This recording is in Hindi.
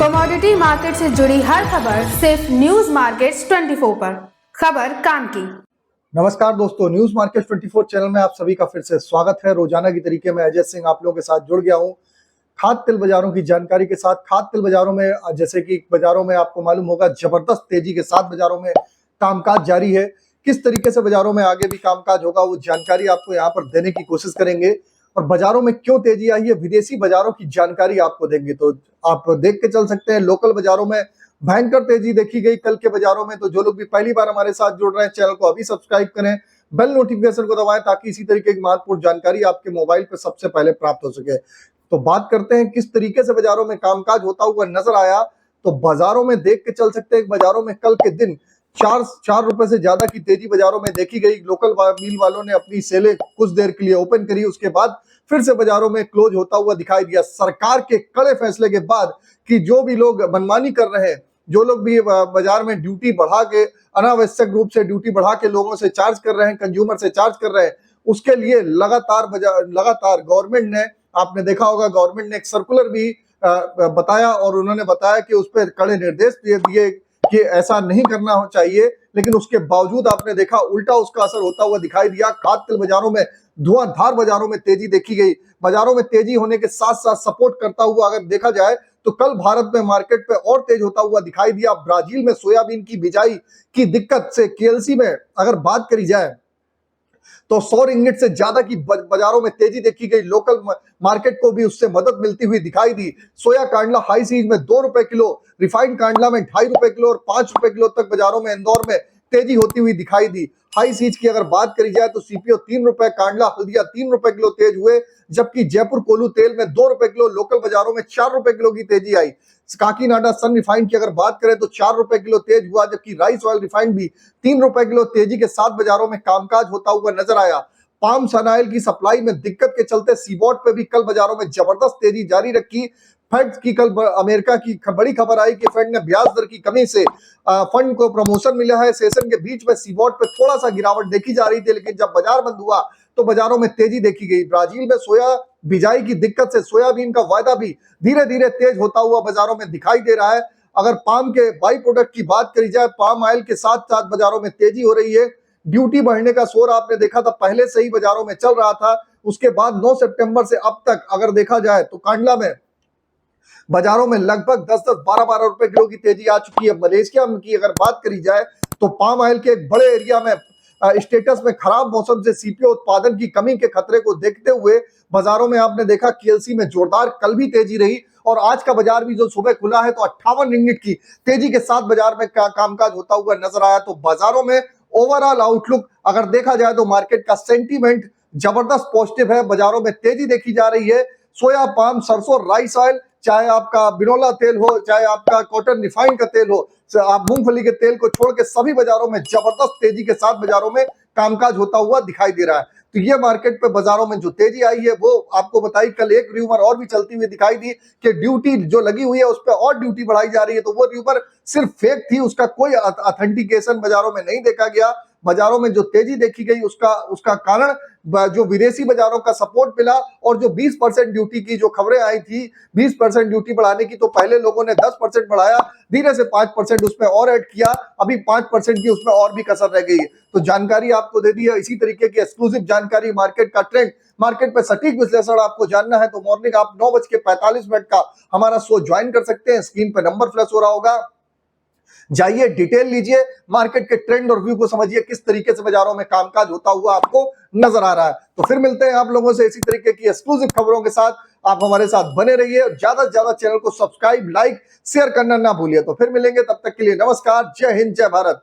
कमोडिटी मार्केट से जुड़ी हर खबर सिर्फ न्यूज मार्केट्स 24 पर। खबर काम की। नमस्कार दोस्तों, न्यूज मार्केट 24 चैनल में आप सभी का फिर से स्वागत है। रोजाना की तरीके में अजय सिंह आप लोगों के साथ जुड़ गया हूं खाद्य तेल बाजारों की जानकारी के साथ। खाद्य तेल बाजारों में जैसे कि बाजारों में आपको मालूम होगा जबरदस्त तेजी के साथ बाजारों में कामकाज जारी है। किस तरीके से बाजारों में आगे भी कामकाज होगा वो जानकारी आपको यहाँ पर देने की कोशिश करेंगे, और बाजारों में क्यों तेजी आई है विदेशी बाजारों की जानकारी आपको देंगे। तो आप देख के चल सकते हैं, लोकल बाजारों में भयंकर तेजी देखी गई कल के बाजारों में। तो जो लोग भी पहली बार हमारे साथ जुड़ रहे हैं, चैनल को अभी सब्सक्राइब करें, बेल नोटिफिकेशन को दबाएं ताकि इसी तरीके की महत्वपूर्ण जानकारी आपके मोबाइल पर सबसे पहले प्राप्त हो सके। तो बात करते हैं किस तरीके से बाजारों में कामकाज होता हुआ नजर आया। तो बाजारों में देख के चल सकते हैं, बाजारों में कल के दिन 4 रुपए से ज्यादा की तेजी बाजारों में देखी गई। लोकल मिल वालों ने अपनी सेलें कुछ देर के लिए ओपन करी, उसके बाद फिर से बाजारों में क्लोज होता हुआ दिखाई दिया। सरकार के कड़े फैसले के बाद कि जो भी लोग मनमानी कर रहे हैं, जो लोग भी बाजार में ड्यूटी बढ़ा के अनावश्यक रूप से ड्यूटी बढ़ा के लोगों से चार्ज कर रहे हैं, कंज्यूमर से चार्ज कर रहे हैं, उसके लिए लगातार गवर्नमेंट ने, आपने देखा होगा गवर्नमेंट ने एक सर्कुलर भी बताया, और उन्होंने बताया कि उस पर कड़े निर्देश दे दिए कि ऐसा नहीं करना हो चाहिए। लेकिन उसके बावजूद आपने देखा उल्टा उसका असर होता हुआ दिखाई दिया। खाद्य तेल बाजारों में धुआंधार बाजारों में तेजी देखी गई। बाजारों में तेजी होने के साथ साथ सपोर्ट करता हुआ अगर देखा जाए तो कल भारत में मार्केट पे और तेज होता हुआ दिखाई दिया। ब्राजील में सोयाबीन की बिजाई की दिक्कत से केएलसी में अगर बात करी जाए तो 100 रिंगिट से ज्यादा की बाजारों में तेजी देखी गई। लोकल मार्केट को भी उससे मदद मिलती हुई दिखाई दी। सोया कांडला हाई सीज में 2 रुपए किलो, रिफाइंड कांडला में 2.5 रुपए किलो और 5 रुपए किलो तक बाजारों में इंदौर में तेजी होती हुई दिखाई दी। हाई सीज की अगर बात करी जाए तो सीपीओ 3 रुपए, कांडला हल्दिया 3 रुपए किलो तेज हुए, जबकि जयपुर कोलू तेल में 2 रुपए किलो, लोकल बाजारों में 4 रुपए किलो की तेजी आई। काकीनाडा सन रिफाइंड की अगर बात करें तो 4 रुपए किलो तेज हुआ, जबकि राइस ऑयल रिफाइंड भी 3 रुपए किलो तेजी के साथ बाजारों में कामकाज होता हुआ नजर आया। पाम सनाइल की सप्लाई में दिक्कत के चलते सीबॉट पे भी कल बाजारों में जबरदस्त तेजी जारी रखी। फेड की कल अमेरिका की बड़ी खबर आई कि फेड ने ब्याज दर की कमी से फंड को प्रमोशन मिला है। सेशन के बीच में सीबॉट पे थोड़ा सा गिरावट देखी जा रही थी, लेकिन जब बाजार बंद हुआ तो बाजारों में तेजी देखी गई। ब्राजील में सोया बिजाई की दिक्कत से सोयाबीन का वायदा भी धीरे धीरे तेज होता हुआ बाजारों में दिखाई दे रहा है। अगर पाम के बाई प्रोडक्ट की बात करी जाए, पाम ऑयल के साथ साथ बाजारों में तेजी हो रही है। ड्यूटी बढ़ने का शोर आपने देखा था, पहले से ही बाजारों में चल रहा था। उसके बाद 9 सितंबर से अब तक अगर देखा जाए तो कांडला में बाजारों में लगभग 10-10, 12-12 रुपए किलो की तेजी आ चुकी है। मलेशिया की अगर बात करी जाए तो पाम ऑयल के एक बड़े एरिया में स्टेटस में खराब मौसम से सीपीओ उत्पादन की कमी के खतरे को देखते हुए बाजारों में आपने देखा केएलसी में जोरदार कल भी तेजी रही, और आज का बाजार भी जो सुबह खुला है तो 58 रिंगिट की तेजी के साथ बाजार में कामकाज होता हुआ नजर आया। तो बाजारों में ओवरऑल आउटलुक अगर देखा जाए तो मार्केट का सेंटीमेंट जबरदस्त पॉजिटिव है। बाजारों में तेजी देखी जा रही है। सोया, पाम, सरसों, राइस ऑयल, चाहे आपका बिनोला तेल हो, चाहे आपका कॉटन रिफाइंड का तेल हो, आप मूंगफली के तेल को छोड़ के सभी बाजारों में जबरदस्त तेजी के साथ बाजारों में कामकाज होता हुआ दिखाई दे रहा है। तो ये मार्केट पे बाजारों में जो तेजी आई है वो आपको बताई। कल एक र्यूमर और भी चलती हुई दिखाई दी कि ड्यूटी जो लगी हुई है उस पर और ड्यूटी बढ़ाई जा रही है। तो वो र्यूमर सिर्फ फेक थी, उसका कोई ऑथेंटिकेशन बाजारों में नहीं देखा गया। बाजारों में जो तेजी देखी गई उसका कारण जो विदेशी बाजारों का सपोर्ट मिला, और जो 20% ड्यूटी की जो खबरें आई थी, 20% ड्यूटी बढ़ाने की, तो पहले लोगों ने 10% बढ़ाया, धीरे से 5% उसमें और ऐड किया, अभी 5% की उसमें और भी कसर रह गई है। तो जानकारी आपको दे दी है। इसी तरीके की एक्सक्लूसिव जानकारी, मार्केट का ट्रेंड, मार्केट पे सटीक विश्लेषण आपको जानना है तो मॉर्निंग आप 9:45 का हमारा शो ज्वाइन कर सकते हैं। स्क्रीन पर नंबर फ्लैश हो रहा होगा, जाइए डिटेल लीजिए, मार्केट के ट्रेंड और व्यू को समझिए, किस तरीके से बाजारों में कामकाज होता हुआ आपको नजर आ रहा है। तो फिर मिलते हैं आप लोगों से इसी तरीके की एक्सक्लूसिव खबरों के साथ। आप हमारे साथ बने रहिए और ज्यादा से ज्यादा चैनल को सब्सक्राइब, लाइक, शेयर करना ना भूलिए। तो फिर मिलेंगे, तब तक के लिए नमस्कार, जय हिंद, जय भारत।